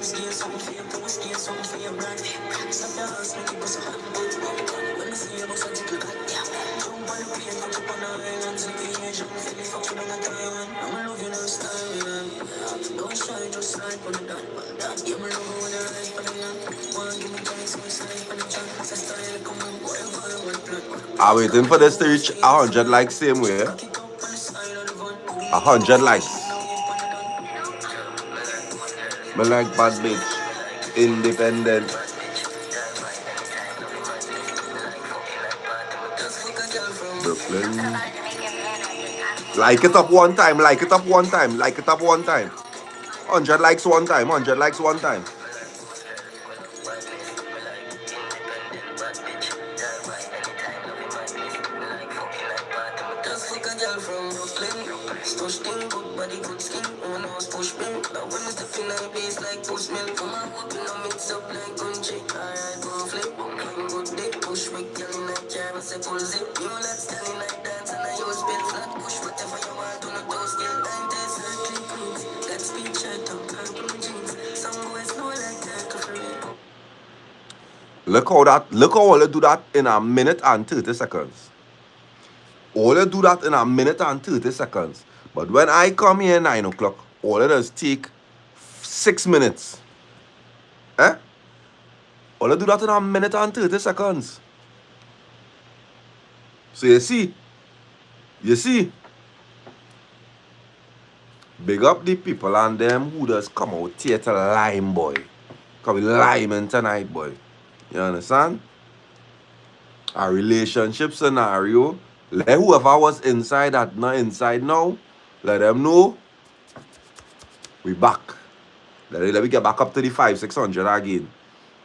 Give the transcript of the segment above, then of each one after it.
I'm waiting for this to reach 100 likes same way. 100 likes. Me like bad bitch. Independent. Brooklyn. Like it up one time. Like it up one time. Like it up one time. 100 likes one time. 100 likes one time. Look how all they do that in a minute and 30 seconds. All they do that in a minute and 30 seconds. But when I come here 9 o'clock, all it does take 6 minutes. Eh? All they do that in a minute and 30 seconds. So you see, big up the people and them who just come out here to lime, boy. Cause we liming tonight, boy. You understand? A relationship scenario. Let whoever was inside that not inside now, let them know we back. Let me get back up to the 500-600 again.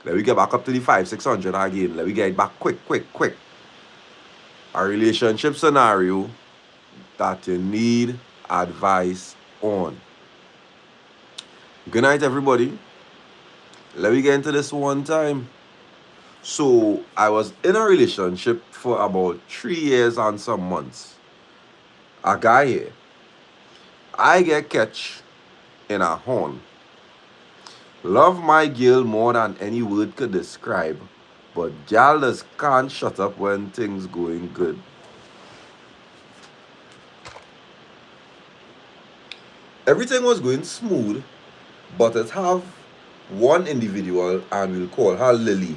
Let me get back up to the 500-600 again. Let me get it back quick. A relationship scenario that you need advice on. Good night, everybody. Let me get into this one time. So I was in a relationship for about 3 years and some months. A guy here, I get catch in a horn. Love my girl more than any word could describe, but gal just can't shut up when things going good. Everything was going smooth, but it have one individual and we'll call her Lily.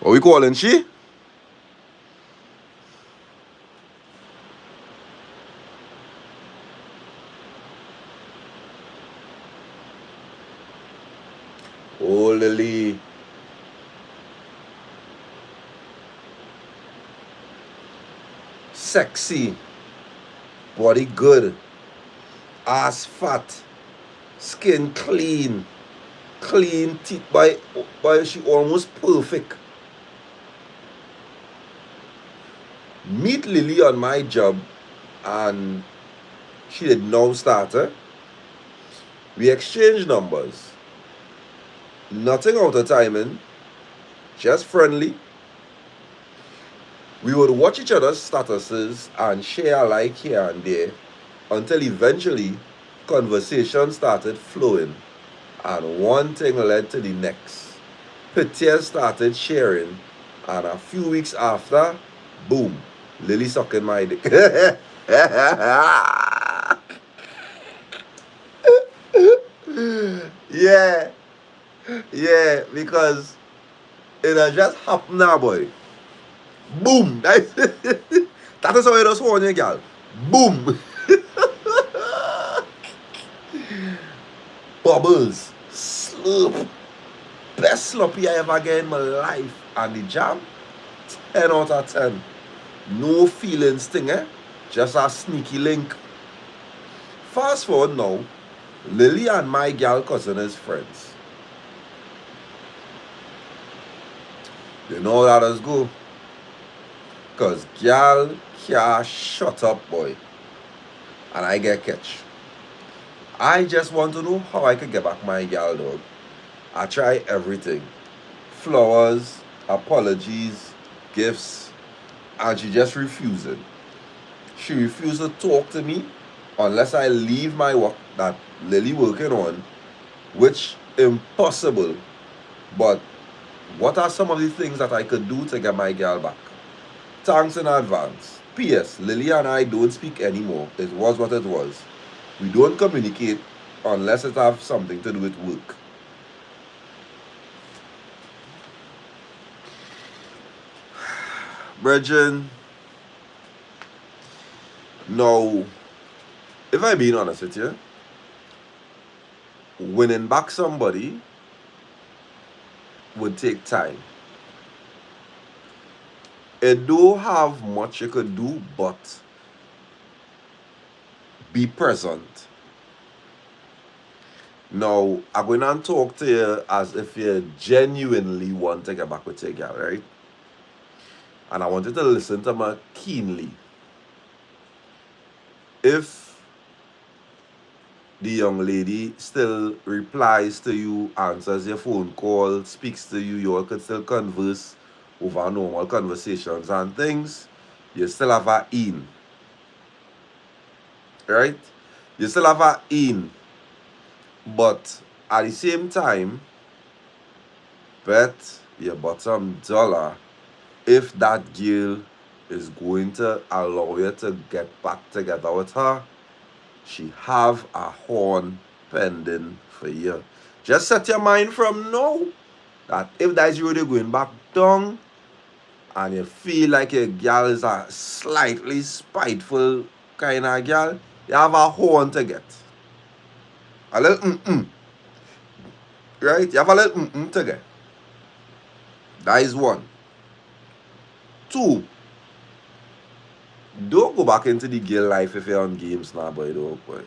What we calling she? Oh, Lily. Sexy. Body good. Ass fat. Skin clean. Clean teeth by she almost perfect. Meet Lily on my job and she did now start her. We exchanged numbers. Nothing out of timing. Just friendly. We would watch each other's statuses and share like here and there until eventually conversation started flowing and one thing led to the next. Pictures started sharing and a few weeks after, boom, Lily sucking my dick. Yeah, because it has just happened now, boy. Boom! That is how it does for you, girl. Boom! Bubbles. Slurp. Best sloppy I ever get in my life. And the jam, 10 out of 10. No feelings thing, eh? Just a sneaky link. Fast forward now, Lily and my gal cousin is friends. You know how that does go. Cause gal can't shut up, boy. And I get catch. I just want to know how I could get back my gal, dog. I try everything. Flowers, apologies, gifts, and she just refusing. She refused to talk to me unless I leave my work that Lily working on, which impossible. But what are some of the things that I could do to get my girl back? Thanks in advance. P.S. Lily and I don't speak anymore. It was what it was. We don't communicate unless it has something to do with work. Brethren, now, if I'm being honest with you, winning back somebody would take time. It don't have much you could do but be present. Now, I'm going to talk to you as if you genuinely want to get back with your girl, right? And I want you to listen to me keenly. If the young lady still replies to you, answers your phone call, speaks to you, you all could still converse over normal conversations and things, you still have a in. Right? You still have a in. But at the same time, bet your bottom dollar if that girl is going to allow you to get back together with her, she have a horn pending for you. Just set your mind from now that if that is really going back down and you feel like your girl is a slightly spiteful kind of girl, you have a horn to get. A little right? You have a little to get. That is one. Two, don't go back into the girl life if you're on games now, boy. Don't, boy.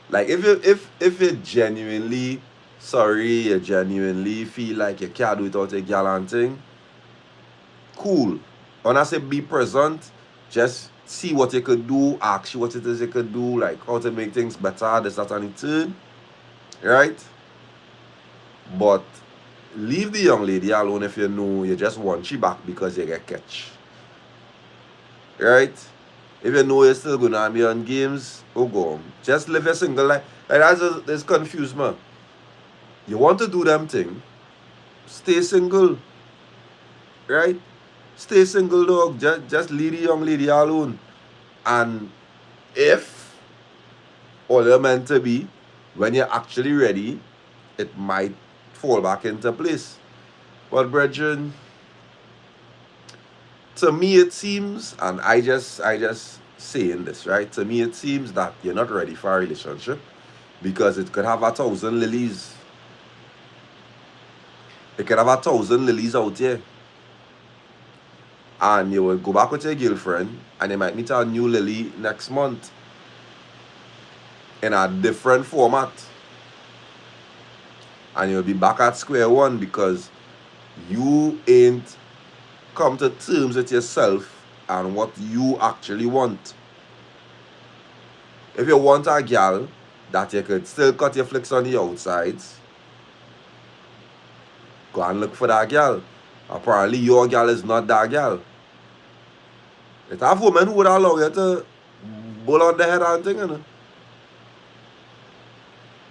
Like if you genuinely sorry, you genuinely feel like you can't do it without a girl and thing, cool. When I say be present, just see what you could do, ask you what it is you could do, like how to make things better, this, that, and the third. Right? But leave the young lady alone if you know you just want she back because you get catch. Right? If you know you're still gonna be on games, oh go on. Just live your single life. Like that's confused, man. You want to do them thing, stay single. Right? Stay single, dog. Just leave the young lady alone. And if all you're meant to be, when you're actually ready, it might fall back into place. But brethren, to me it seems, and I just saying this, right? To me it seems that you're not ready for a relationship because it could have 1,000 lilies. It could have 1,000 lilies out here. And you will go back with your girlfriend and you might meet a new lily next month in a different format. And you'll be back at square one because you ain't come to terms with yourself and what you actually want. If you want a girl that you could still cut your flicks on the outsides, go and look for that girl. Apparently your girl is not that girl. It have women who would allow you to bull on the head and thing, you know.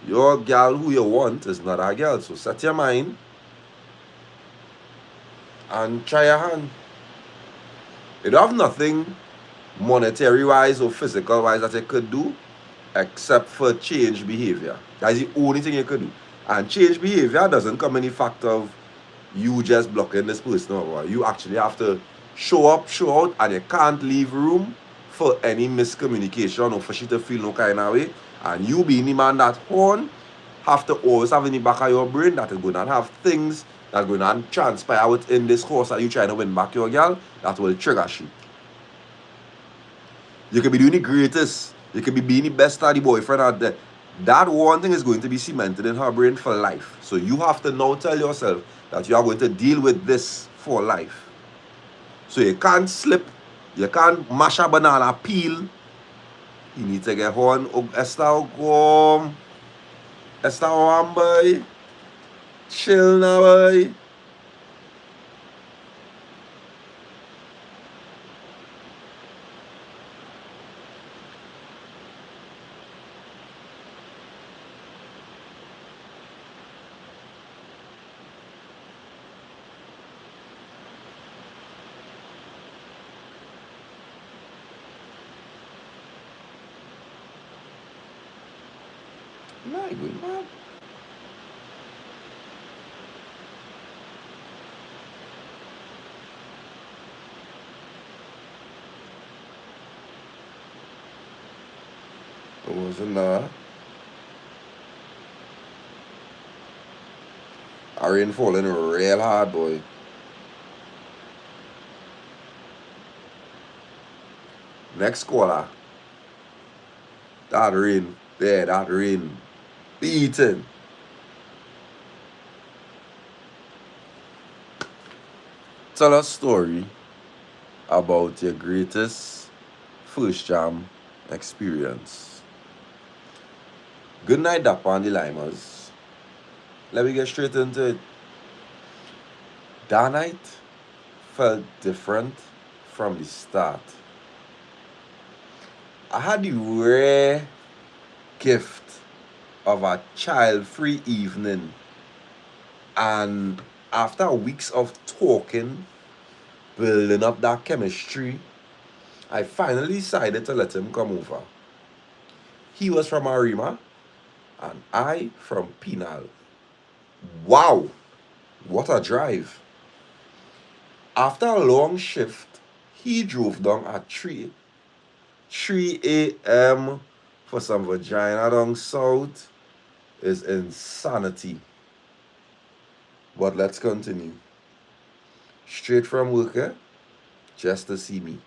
Your girl who you want is not a girl. So set your mind and try your hand. You don't have nothing monetary wise or physical wise that you could do except for change behavior. That's the only thing you could do. And change behavior doesn't come in the fact of you just blocking this person over. You actually have to show up, show out, and you can't leave room for any miscommunication or for she to feel no kind of way. And you being the man that horn have to always have in the back of your brain that is going to have things that are going to transpire within this course that you trying to win back your girl that will trigger shit. You could be doing the greatest. You could be being the best of the boyfriend out there. That one thing is going to be cemented in her brain for life. So you have to now tell yourself that you are going to deal with this for life. So you can't slip. You can't mash a banana peel. You need to get on. Esther, boy. Chill now, boy. Nah, you going mad. It wasn't nah. A rain falling real hard, boy. Next caller. That rain. There, that rain. Beating. Tell a story about your greatest first jam experience. Good night, Dappa and the Limers. Let me get straight into it. That night felt different from the start. I had the rare gift of a child-free evening, and after weeks of talking, building up that chemistry, I finally decided to let him come over. He was from Arima, and I from Penal. Wow, what a drive. After a long shift, he drove down at 3 a.m. for some vagina down south is insanity. But let's continue. Straight from work, just to see me.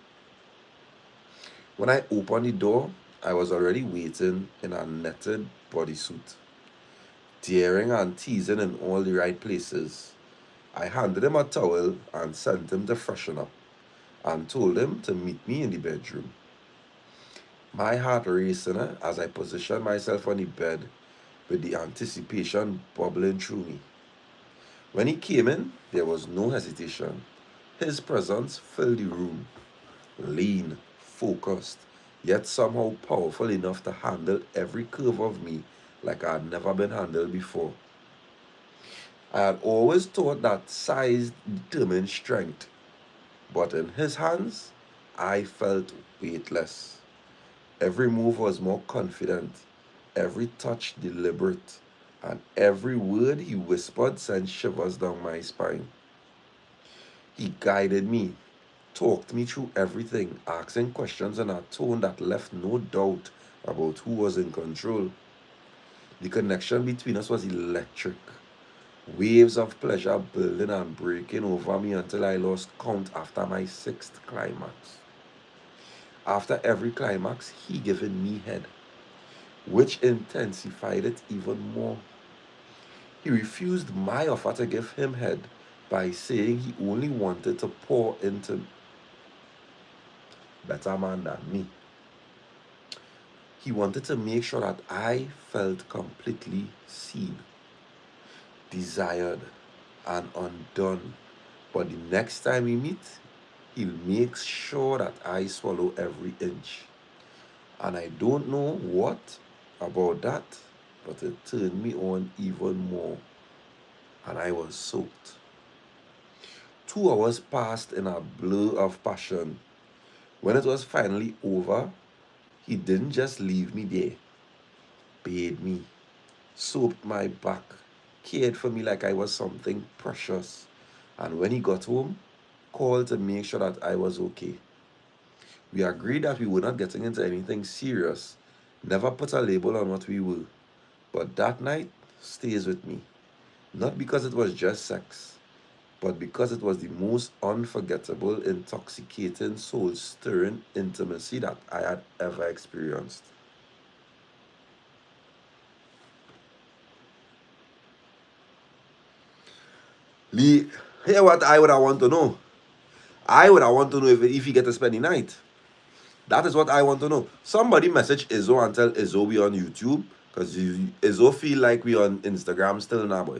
When I opened the door, I was already waiting in a netted bodysuit, daring and teasing in all the right places. I handed him a towel and sent him to freshen up and told him to meet me in the bedroom. My heart racing as I positioned myself on the bed with the anticipation bubbling through me. When he came in, there was no hesitation. His presence filled the room, lean, focused, yet somehow powerful enough to handle every curve of me like I had never been handled before. I had always thought that size determined strength, but in his hands, I felt weightless. Every move was more confident, every touch deliberate, and every word he whispered sent shivers down my spine. He guided me, talked me through everything, asking questions in a tone that left no doubt about who was in control. The connection between us was electric. Waves of pleasure building and breaking over me until I lost count after my sixth climax. After every climax, he given me head, which intensified it even more. He refused my offer to give him head by saying he only wanted to pour into better man than me. He wanted to make sure that I felt completely seen, desired, and undone. But the next time we meet, he'll make sure that I swallow every inch. And I don't know what about that, but it turned me on even more. And I was soaked. 2 hours passed in a blur of passion. When it was finally over, he didn't just leave me there, bathed me, soaped my back, cared for me like I was something precious. And when he got home, called to make sure that I was okay. We agreed that we were not getting into anything serious, never put a label on what we were. But that night stays with me, not because it was just sex, but because it was the most unforgettable, intoxicating, soul stirring intimacy that I had ever experienced. Lee, here what I would have want to know. I would have want to know if he get to spend the night. That is what I want to know. Somebody message Izzo and tell Izzo we on YouTube. Because Izzo feel like we on Instagram still now, boy.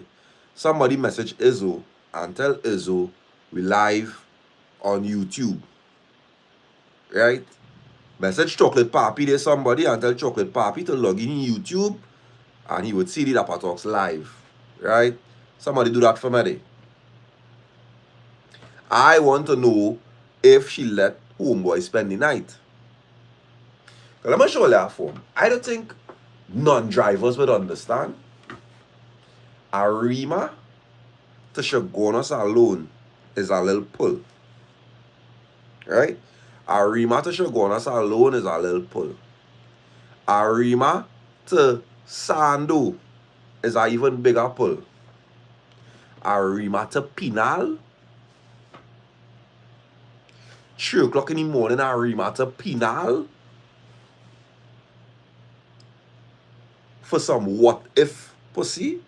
Somebody message Izzo and tell Izzo we live on YouTube. Right? Message Chocolate Papi there somebody and tell Chocolate Papi to log in YouTube and he would see the DAPPA Talks live. Right? Somebody do that for me there. I want to know if she let homeboy spend the night. Let me show you a form. I don't think non-drivers would understand. Arima to Shogunas alone is a little pull. Right? Arima to Shogunas alone is a little pull. Arima to Sando is an even bigger pull. Arima to Pinal, 3 o'clock in the morning, Arima to Pinal for some what if pussy.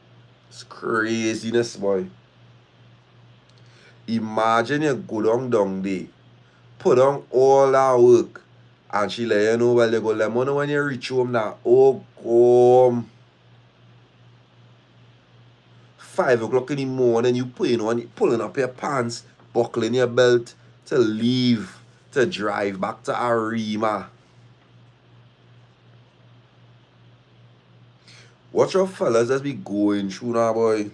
It's craziness, boy. Imagine you go down there, put on all that work, and she let you know, well, you go let me know when you reach home now. Oh, come. 5 o'clock in the morning, you pulling up your pants, buckling your belt to leave, to drive back to Arima. Watch your fellas as be going through now, boy.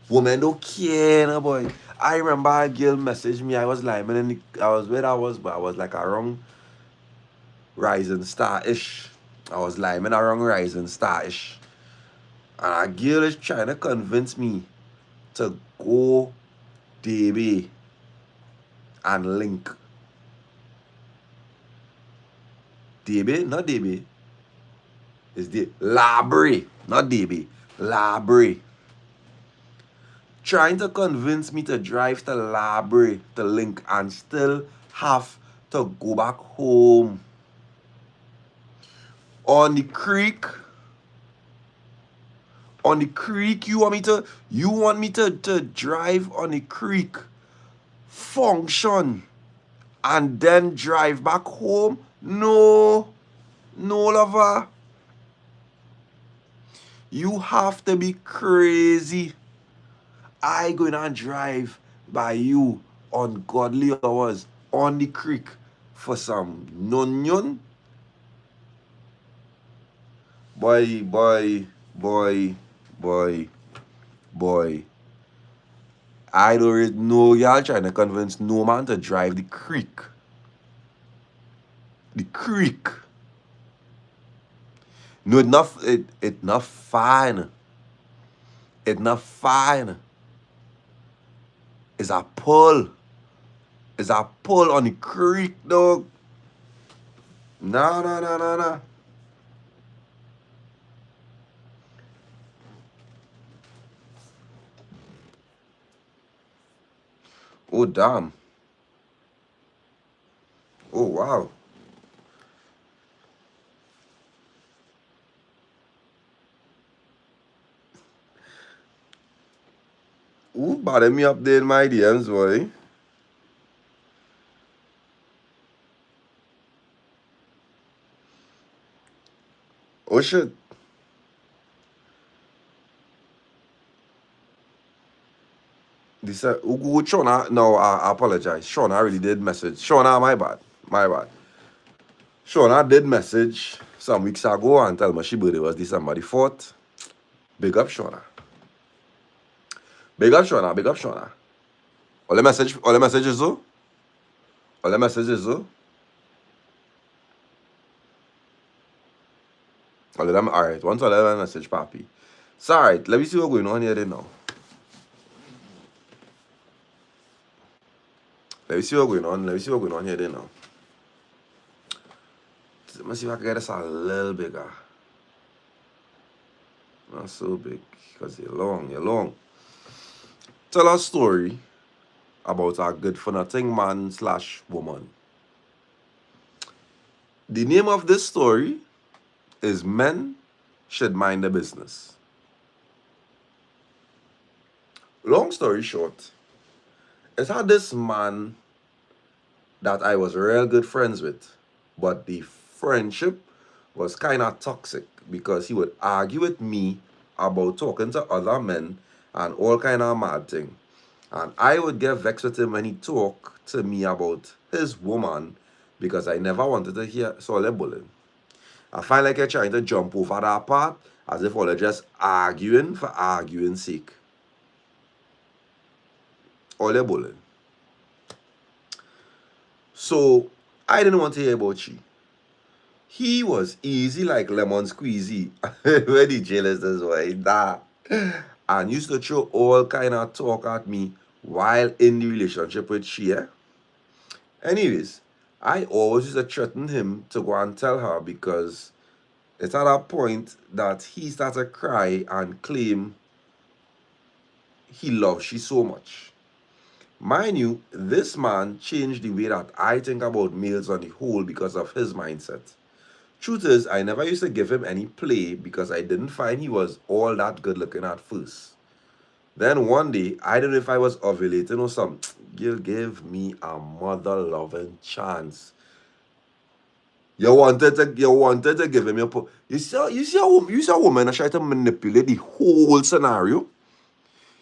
Women don't care, no, boy. I remember a girl messaged me. I was like, man, I was where I was, but I was like around Rising Star-ish. I was like, around Rising Star-ish. And a girl is trying to convince me to go DB and link. DB, not DB. It's the Labre, not DB. Labre. Trying to convince me to drive to Labre to link and still have to go back home. On the creek, you want me to drive on the creek, function, and then drive back home? No, lover. You have to be crazy. I gonna drive by you on godly hours on the creek for some nonyon. Boy. I don't know y'all trying to convince no man to drive the creek. The creek. No, it not fine. It's not fine. It's a pull. It's a pull on the creek, dog. Nah. Oh, damn. Oh, wow. Ooh, bother me up there in my DMs, boy. Oh, shit. This who Shona? No, I apologize. Shona really did message. Shona, my bad. Shona did message some weeks ago and tell me she birthday was December the 4th. Big up Shona. Big up Shona. All the messages though? All the messages though? All of them, alright. Once all of them message, Papi. So, alright, let me see what's going on here then now. Let me see what's going on here then now. Let me see if I can get this a little bigger. Not so big, because you're long. Tell a story about a good for nothing man / woman. The name of this story is Men Should Mind the Business. Long story short, it's had this man that I was real good friends with, but the friendship was kind of toxic because he would argue with me about talking to other men and all kind of mad thing. And I would get vexed with him when he talked to me about his woman because I never wanted to hear Sole bullying. I find like you're trying to jump over that part as if all are just arguing for arguing's sake. All they're bullying. So I didn't want to hear about you. He was easy like lemon squeezy. Where the jailers is why that. And used to throw all kind of talk at me while in the relationship with she. Anyways, I always used to threaten him to go and tell her because it's at that point that he started to cry and claim he loves she so much. Mind you, this man changed the way that I think about males on the whole because of his mindset. Truth is, I never used to give him any play because I didn't find he was all that good looking at first. Then one day, I don't know if I was ovulating or something. You'll give me a mother loving chance. You wanted to give him your you see a woman that try to manipulate the whole scenario.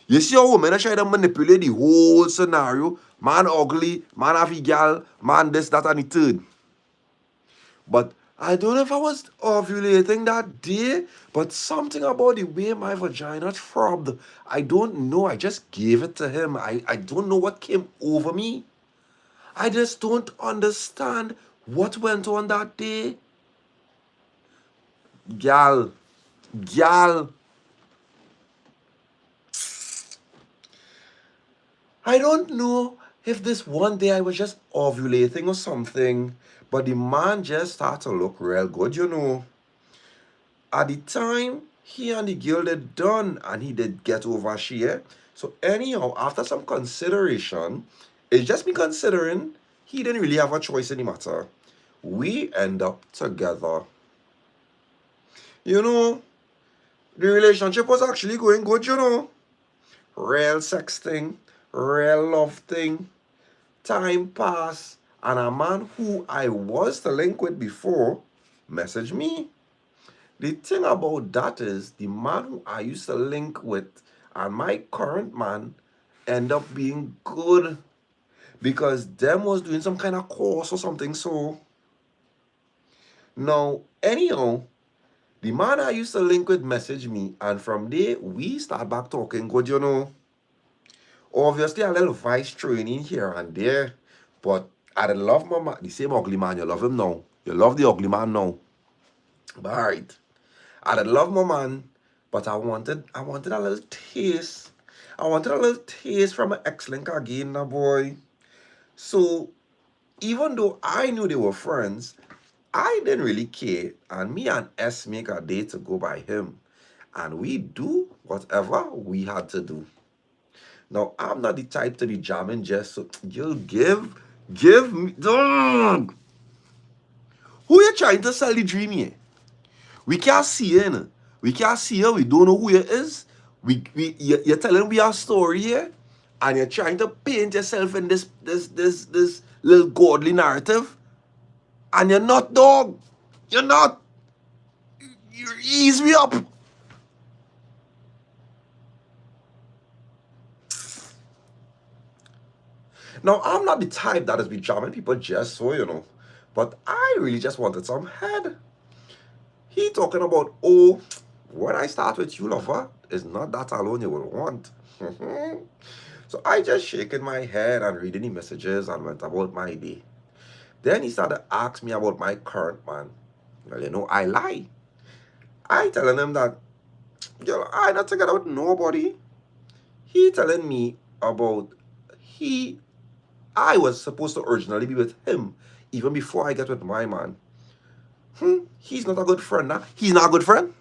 You see a woman that try to manipulate the whole scenario. Man ugly, man have a gal, man this, that, and the third. But I don't know if I was ovulating that day, but something about the way my vagina throbbed, I don't know. I just gave it to him. I don't know what came over me. I just don't understand what went on that day. Gal, gal. I don't know if this one day I was just ovulating or something, but the man just started to look real good. At the time, he and the girl did done and he did get over she. So anyhow, after some consideration, it's just me considering he didn't really have a choice in the matter. We end up together. You know, the relationship was actually going good. Real sex thing, real love thing. Time passed, and a man who I was to link with before messaged me. The thing about that is the man who I used to link with and my current man end up being good because them was doing some kind of course or something. So now, anyhow, the man I used to link with messaged me, and from there we start back talking good. Obviously, a little vice training here and there, but I love my man, the same ugly man. You love him now. You love the ugly man now. But alright. I love my man, but I wanted a little taste. I wanted a little taste from an X-Link again, now boy. So even though I knew they were friends, I didn't really care. And me and S make a date to go by him. And we do whatever we had to do. Now, I'm not the type to be jamming just so you'll give me dog. Who you trying to sell the dream here? We can't see her. We can't see her. We don't know who it is. You're telling me a story here, and you're trying to paint yourself in this little godly narrative, and you're not, dog. You're not. You ease me up. Now, I'm not the type that has been jamming people just so. But I really just wanted some head. He talking about, oh, when I start with you, lover, it's not that alone you will want. So I just shaking my head and reading the messages and went about my day. Then he started asking me about my current man. Well, I lie. I telling him that, I not together with nobody. He telling me about I was supposed to originally be with him even before I get with my man. He's not a good friend now. He's not a good friend.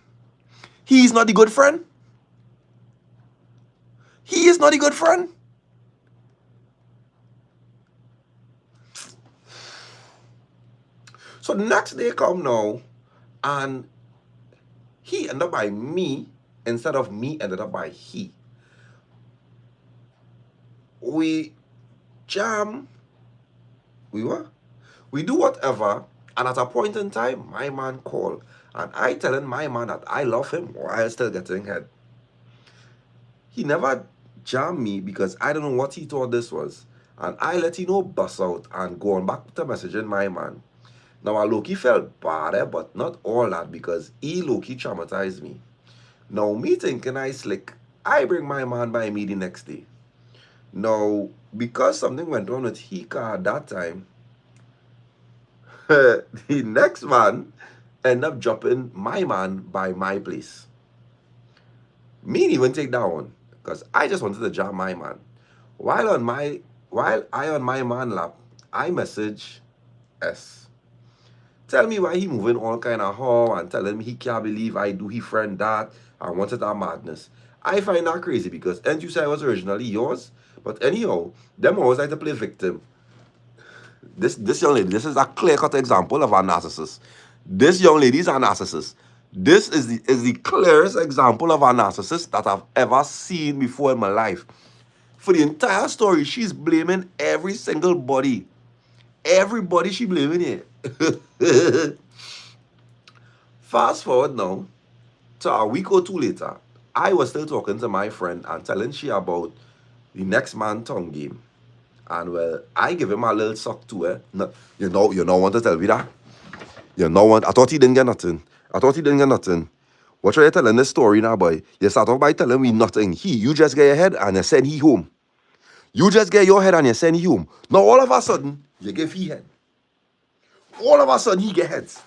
He's not the good friend. He is not a good friend. So the next day come now, and he ended up by me instead of me ended up by he. We jam. We do whatever, and at a point in time, my man called, and I telling my man that I love him while still getting head. He never jammed me because I don't know what he thought this was, and I let him know bust out and go on back to messaging my man. Now, I low-key felt bad, but not all that because he low-key traumatized me. Now, me thinking I slick, I bring my man by me the next day. Now, because something went on with Hika at that time, The next man end up dropping my man by my place. Me didn't even take that one because I just wanted to drop my man. While I on my man lap, I message S. Tell me why he moving all kind of how and telling me he can't believe I do he friend that and wanted that madness. I find that crazy because and you say I was originally yours, but anyhow, them always like to play victim. This young lady, this is a clear-cut example of a narcissist. This young lady is a narcissist. This is the clearest example of a narcissist that I've ever seen before in my life. For the entire story, she's blaming every single body. Everybody she blaming here. Fast forward now to a week or two later, I was still talking to my friend and telling she about the next man tongue game. And well, I give him a little suck too, eh? No, you don't want to tell me that. You know what? I thought he didn't get nothing. I thought he didn't get nothing. What are you telling this story now, boy? You start off by telling me nothing. You just get your head and you send he home. You just get your head and you send he home. Now all of a sudden, you give he head. All of a sudden, he get heads.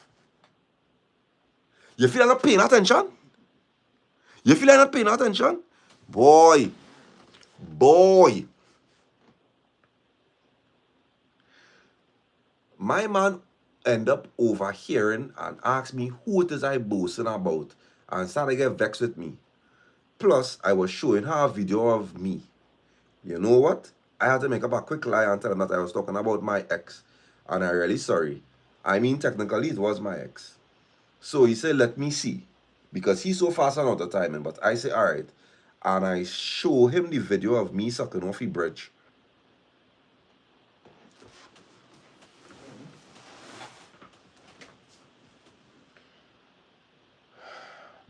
You feel like not paying attention? You feel like not paying attention? Boy. My man end up overhearing and ask me who it is I boasting about and started to get vexed with me. Plus, I was showing her a video of me. You know what? I had to make up a quick lie and tell him that I was talking about my ex. And I'm really sorry. I mean, technically, it was my ex. So he said, let me see. Because he's so fast on out the timing. But I say, all right. And I show him the video of me sucking off the bridge.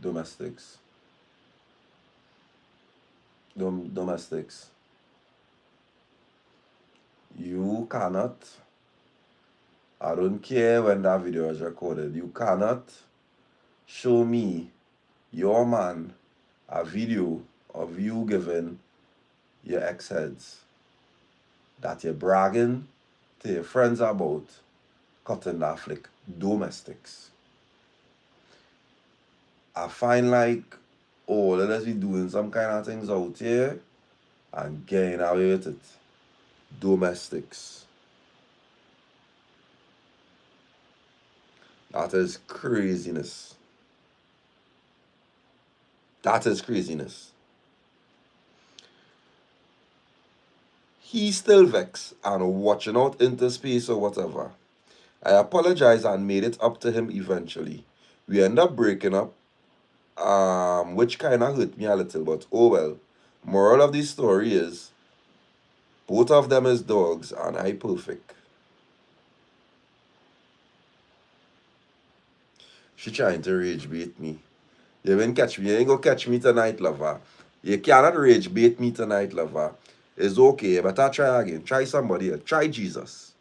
Domestics. Domestics. You cannot, I don't care when that video is recorded, you cannot show me, your man, a video of you giving your ex-heads that you're bragging to your friends about cutting that flick. Domestics. I find like, oh, let us be doing some kind of things out here and getting away with it. Domestics. That is craziness. That is craziness. He's still vexed and watching out into space or whatever. I apologized and made it up to him eventually. We end up breaking up, which kind of hurt me a little, but oh well. Moral of the story is, both of them is dogs and I perfect. She trying to rage bait me. You ain't catch me. You ain't gonna catch me tonight, lover. You cannot rage bait me tonight, lover. It's okay, but I try again. Try somebody else. Try Jesus.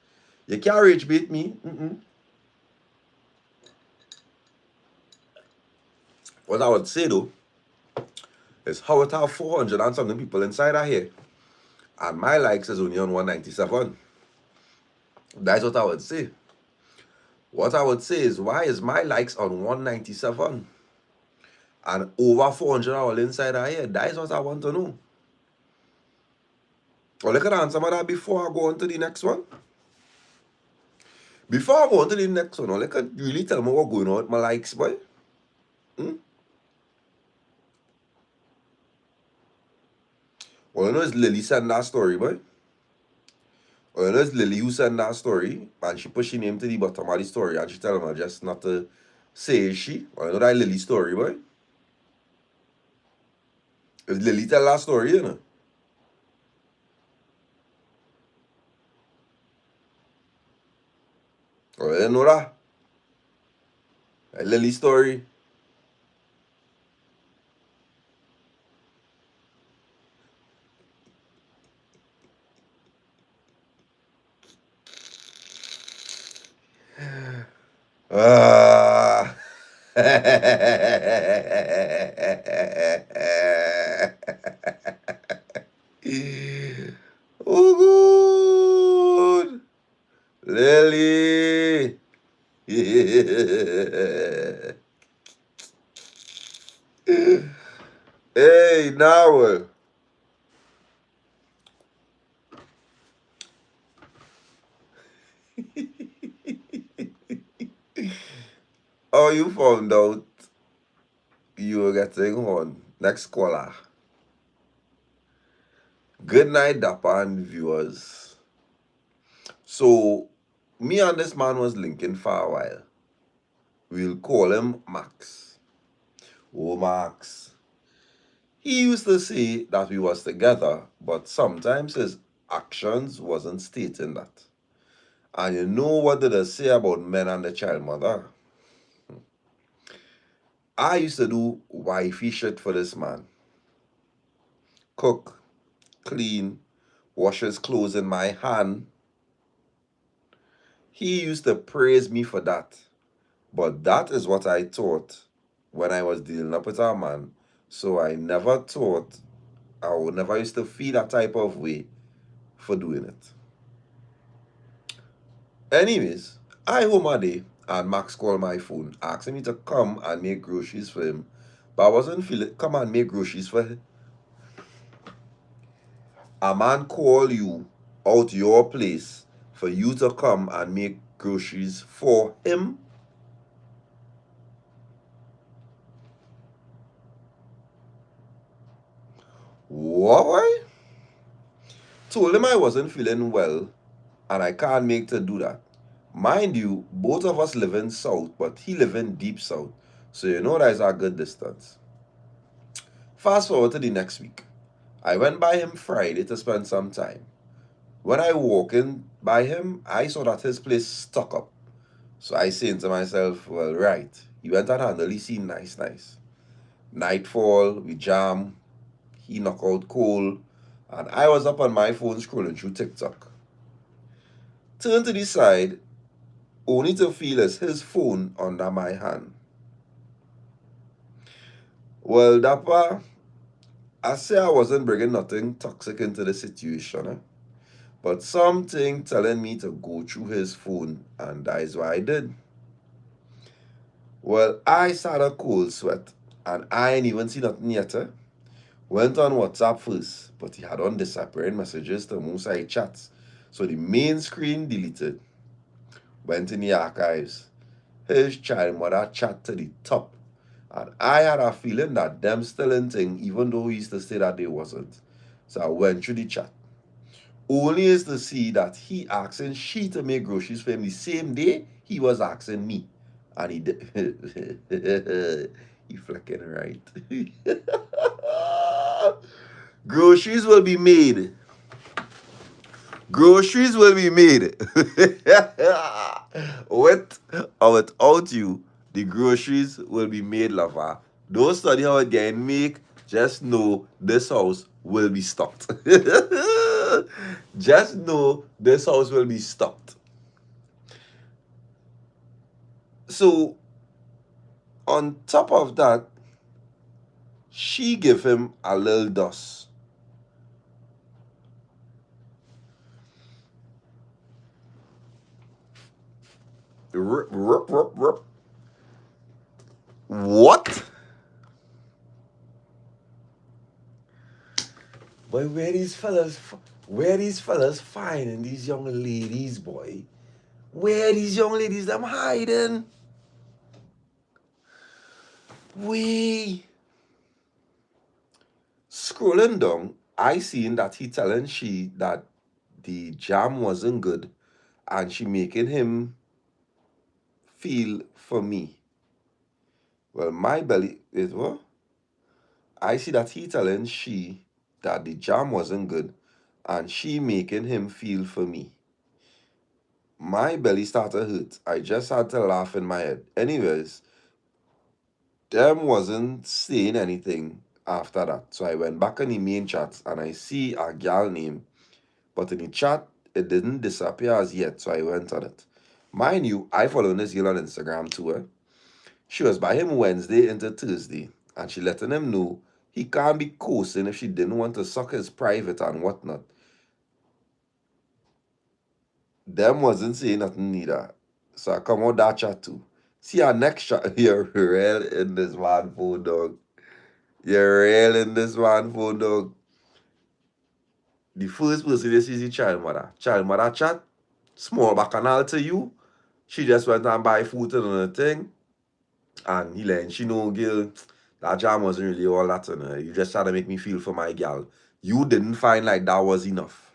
You can't rage bait me. What I would say though is how it have 400 and something people inside of here, and my likes is only on 197. That's what I would say. What I would say is, why is my likes on 197 and over 400 all inside of here? That is what I want to know. Well, look at answer that before I go on to the next one. Before I go on to the next one, look at really tell me what's going on with my likes, boy. All I know is Lily sent that story, boy. All I know is Lily who sent that story, and she pushed her name to the bottom of the story, and she tell me just not to say she. All I know that Lily story, boy. If Lily tell that story, you know. All I know that. That Lily story. Ah. Oh, good. Lily. Hey, now. Oh, you found out you were getting on. Next caller. Good night, Dappa and viewers. So, me and this man was linking for a while. We'll call him Max. Oh, Max. He used to say that we was together, but sometimes his actions wasn't stating that. And you know what did I say about men and the child mother? I used to do wifey shit for this man. Cook, clean, wash his clothes in my hand. He used to praise me for that. But that is what I thought when I was dealing up with a man. So I never thought, I would never used to feel that type of way for doing it. Anyways, I home a day and Max called my phone asking me to come and make groceries for him. But I wasn't feeling come and make groceries for him. A man call you out your place for you to come and make groceries for him. What? Told him I wasn't feeling well and I can't make to do that. Mind you, both of us live in south, but he live in deep south. So you know that's a good distance. Fast forward to the next week. I went by him Friday to spend some time. When I walk in by him, I saw that his place stuck up. So I saying to myself, well, right. He went and handled the scene nice. Nightfall, we jam, he knock out coal, and I was up on my phone scrolling through TikTok. Turn to the side, only to feel as his phone under my hand. Well, Dappa, I say I wasn't bringing nothing toxic into the situation, but something telling me to go through his phone, and that is what I did. Well, I started a cold sweat, and I ain't even seen nothing yet. Went on WhatsApp first, but he had on disappearing messages to most side chats, so the main screen deleted. Went in the archives. His child mother chat to the top. And I had a feeling that them still in thing, even though he used to say that they wasn't. So I went through the chat. Only is to see that he asking she to make groceries for him the same day he was asking me. And he did. He flicking right. Groceries will be made. Groceries will be made. With or without you, the groceries will be made, lover. Don't study how it getting make. Just know this house will be stocked. Just know this house will be stocked. So, on top of that, she give him a little dust. Rup. What? Boy, where these fellas finding these young ladies, boy? Where these young ladies them hiding? We scrolling down, I seen that he telling she that the jam wasn't good and she making him feel for me. Well, my belly is what? I see that he telling she that the jam wasn't good and she making him feel for me. My belly started hurt. I just had to laugh in my head. Anyways, them wasn't saying anything after that. So I went back in the main chat and I see a gal name. But in the chat, it didn't disappear as yet. So I went on it. Mind you, I follow this girl on Instagram too. She was by him Wednesday into Thursday. And she letting him know he can't be coasting if she didn't want to suck his private and whatnot. Them wasn't saying nothing neither. So I come out that chat too. See our next shot. You're real in this one phone, dog. You're real in this one phone, dog. The first person you see is the child mother. Child mother chat, small bacchanal to you. She just went and buy food and another thing. And he let she know, girl, that jam wasn't really all that. You just trying to make me feel for my gal. You didn't find like that was enough.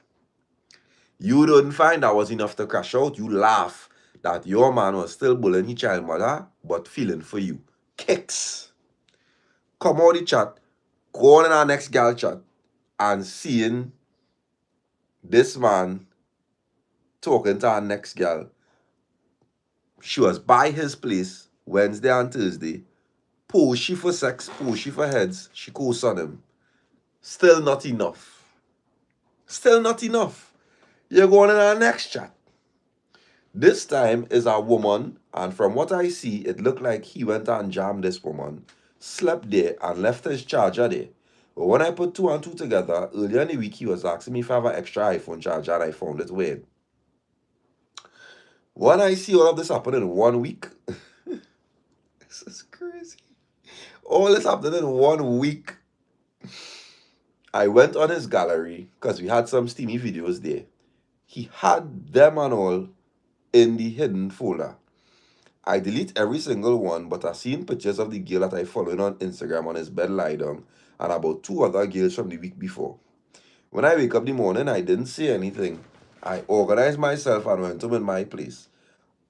You didn't find that was enough to crash out. You laugh that your man was still bullying his child mother, but feeling for you. Kicks. Come out the chat, go on in our next gal chat, and seeing this man talking to our next gal. She was by his place Wednesday and Thursday. Push she for sex, push she for heads. She goes on him. Still not enough. Still not enough. You're going in our next chat. This time is a woman, and from what I see, it looked like he went and jammed this woman, slept there, and left his charger there. But when I put two and two together, earlier in the week, he was asking me if I have an extra iPhone charger, and I found it weird. When I see all of this happen in 1 week, this is crazy. All this happened in 1 week. I went on his gallery because we had some steamy videos there. He had them and all in the hidden folder. I delete every single one, but I seen pictures of the girl that I followed on Instagram on his bed lie down and about two other girls from the week before. When I wake up in the morning, I didn't say anything. I organized myself and went home in my place.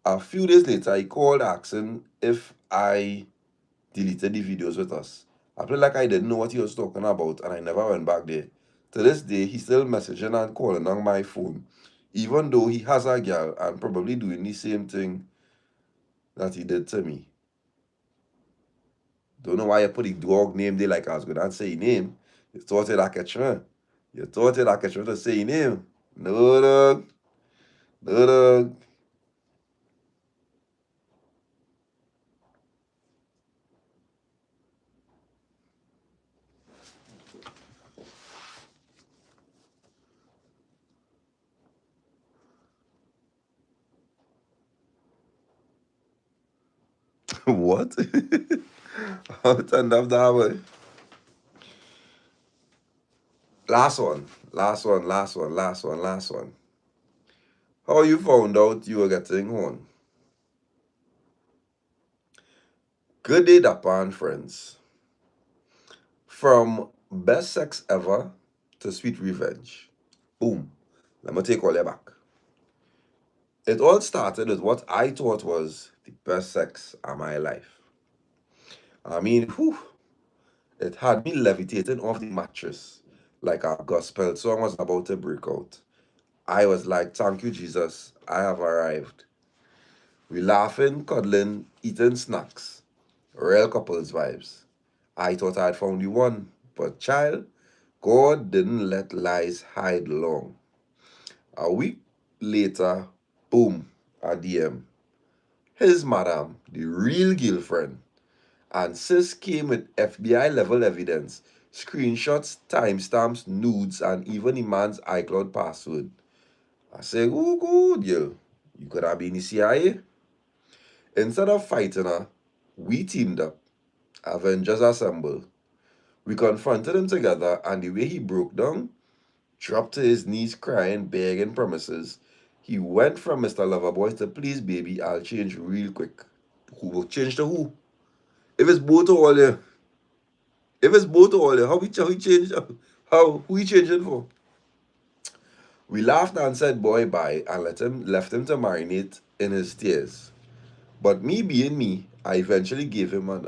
A few days later, I called asking if I deleted the videos with us. I felt like I didn't know what he was talking about and I never went back there. To this day, he's still messaging and calling on my phone, even though he has a girl and probably doing the same thing that he did to me. Don't know why you put the dog name there like I was going to say his name. You thought it like a trend. You thought it like a trend to say his name. No, dog. No, dog. What? How it turned up that way? Last one. Last one, last one, last one, last one. How you found out you were getting horn? Good day, Dappa and friends. From best sex ever to sweet revenge. Boom. Let me take all that back. It all started with what I thought was the best sex of my life. I mean, whew, it had me levitating off the mattress like a gospel song was about to break out. I was like, thank you, Jesus, I have arrived. We laughing, cuddling, eating snacks. Real couples vibes. I thought I'd found the one, but child, God didn't let lies hide long. A week later, boom, a DM. His madam, the real girlfriend, and sis came with FBI level evidence, screenshots, timestamps, nudes, and even the man's iCloud password. I said, oh, good, yo. You could have been the CIA. Instead of fighting her, we teamed up. Avengers assemble. We confronted him together, and the way he broke down, dropped to his knees crying, begging promises, he went from Mr. Loverboy to please baby, I'll change real quick. Who will change to who? If it's both or all you, if it's both or all you, how he change? How who he changing for? We laughed and said boy bye and left him to marinate in his tears. But me being me, I eventually gave him an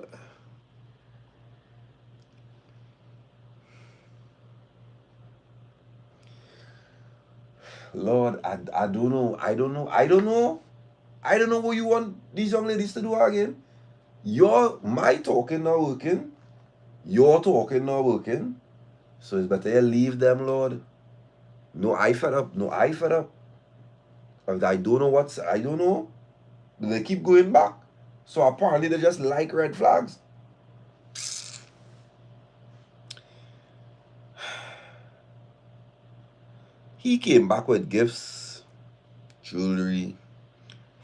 Lord, I don't know. I don't know. I don't know. I don't know what you want these young ladies to do again. My talking not working. Your talking not working. So it's better you leave them, Lord. No, I fed up. No, I fed up. And I don't know I don't know. They keep going back. So apparently they just like red flags. He came back with gifts, jewelry,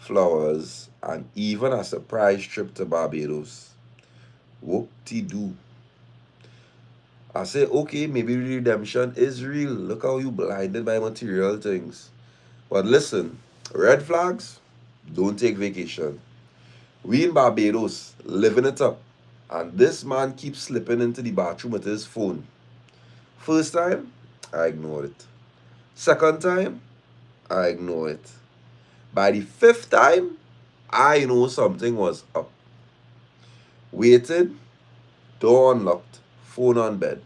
flowers, and even a surprise trip to Barbados. Whoop-de-doo. I say, okay, maybe redemption is real. Look how you blinded by material things. But listen, red flags, don't take vacation. We in Barbados, living it up. And this man keeps slipping into the bathroom with his phone. First time, I ignored it. Second time, I ignored it. By the fifth time, I know something was up. Waited, door unlocked, phone on bed.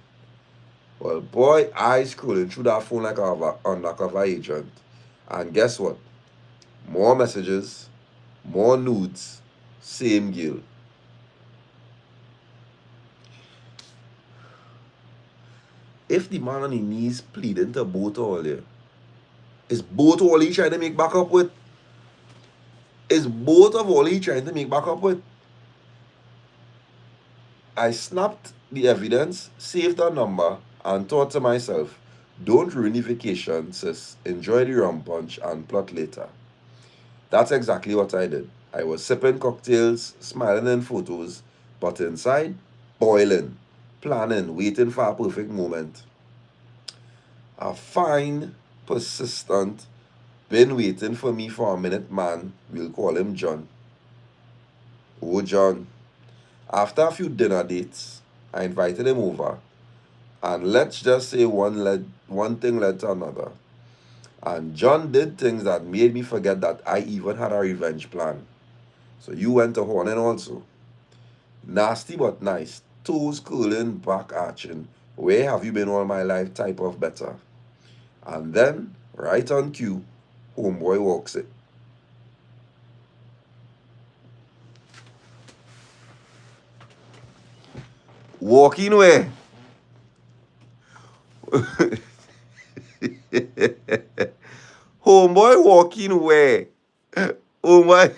Well, boy, I scrolling through that phone like an undercover agent. And guess what? More messages, more nudes, same girl. If the man on his knees pleading to both all here, is both all he trying to make back up with? Is both of all he trying to make back up with? I snapped the evidence, saved her number, and thought to myself, don't ruin the vacation, sis. Enjoy the rum punch and plot later. That's exactly what I did. I was sipping cocktails, smiling in photos, but inside, boiling, planning, waiting for a perfect moment. A fine, persistent, been waiting for me for a minute man, we'll call him John. Oh, John. After a few dinner dates, I invited him over, and let's just say one thing led to another. And John did things that made me forget that I even had a revenge plan. So you went to Horning also. Nasty but nice. Toes curling, back arching. Where have you been all my life type of better. And then, right on cue, homeboy walks it. Walking where? Homeboy walking where? Oh my.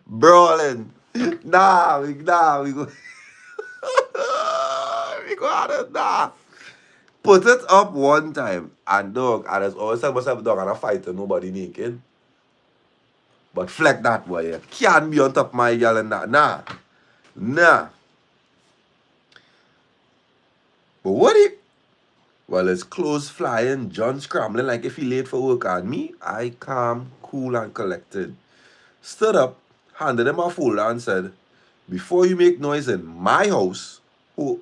Brawling. We go. we go out of nah. Put it up one time, and dog, and there's always time myself dog and a fighter, nobody naked. But fleck that boy, yeah. Can't be on top of my girl and that. Nah. But what if? Well, his clothes flying, John scrambling like if he late for work, and me, I calm, cool, and collected. Stood up, handed him a folder, and said, before you make noise in my house, come.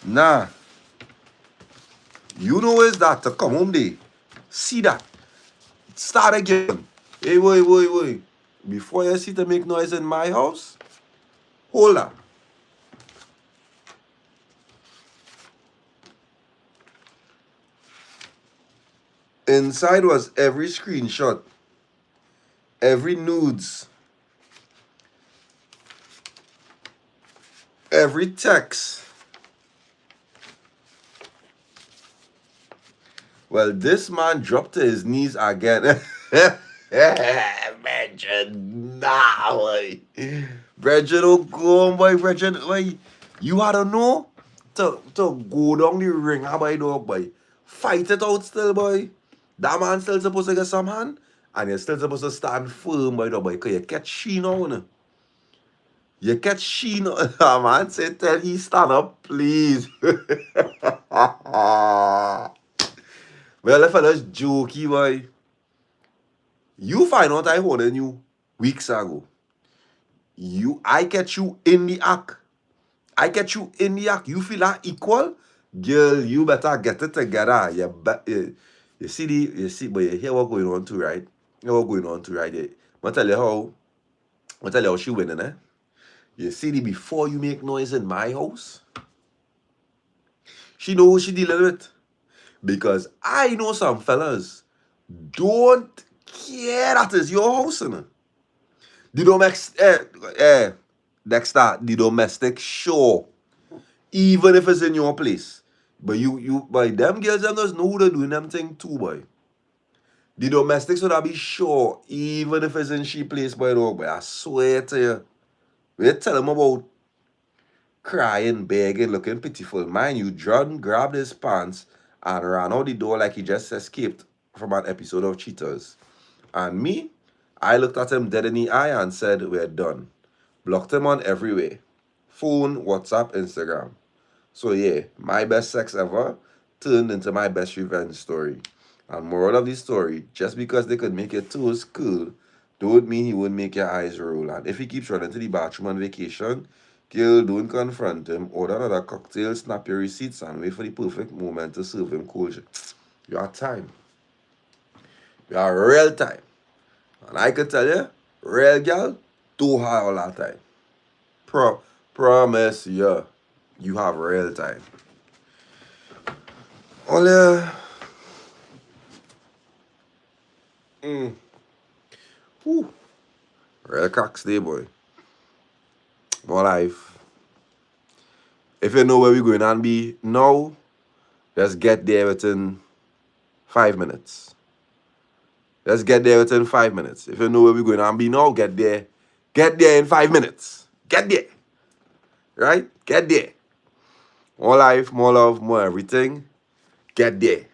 Nah. You know is that to come home day. See that. Start again. Hey, wait. Before you see to make noise in my house, hold on. Inside was every screenshot, every nudes, every text. Well, this man dropped to his knees again. Brethren, nah, boy. Brethren, don't go on, boy. Brethren, boy. You had to know to go down the ring, boy, dog, boy. Fight it out still, boy. That man still supposed to get some hand, and you're still supposed to stand firm, boy, dog, boy, because you catch she now, no? You catch she now. Man say, tell he stand up, please. Well, if I just jokey, boy. You find out I holding you weeks ago. I catch you in the act. You feel that equal? Girl, you better get it together. You see, but you hear what going on too, right? I tell you how she winning, eh? You see before you make noise in my house, she know who she dealing with. Because I know some fellas don't care that is your house, you know. Dexter, the domestic sure. Even if it's in your place. But boy, them girls them just know who they're doing them thing too, boy. The domestics would be sure, even if it's in she place, boy, dog, boy. I swear to you. When you tell him about crying, begging, looking pitiful, mind you, John grabbed his pants and ran out the door like he just escaped from an episode of Cheaters. And me, I looked at him dead in the eye and said, we're done. Blocked him on every way. Phone, WhatsApp, Instagram. So yeah, my best sex ever turned into my best revenge story. And moral of the story, just because they could make your toes cool, don't mean he wouldn't make your eyes roll. And if he keeps running to the bathroom on vacation, girl, don't confront him. Order another cocktail, snap your receipts, and wait for the perfect moment to serve him cold. You have time. You have real time. And I can tell you, real girl, too high all that time. Promise you, you have real time. Only, real cracks day, boy. More life. If you know where we're going and be now, just get there within 5 minutes. Let's get there within 5 minutes. If you know where we're going and be now, get there. Get there in 5 minutes. Get there. Right? Get there. More life, more love, more everything. Get there.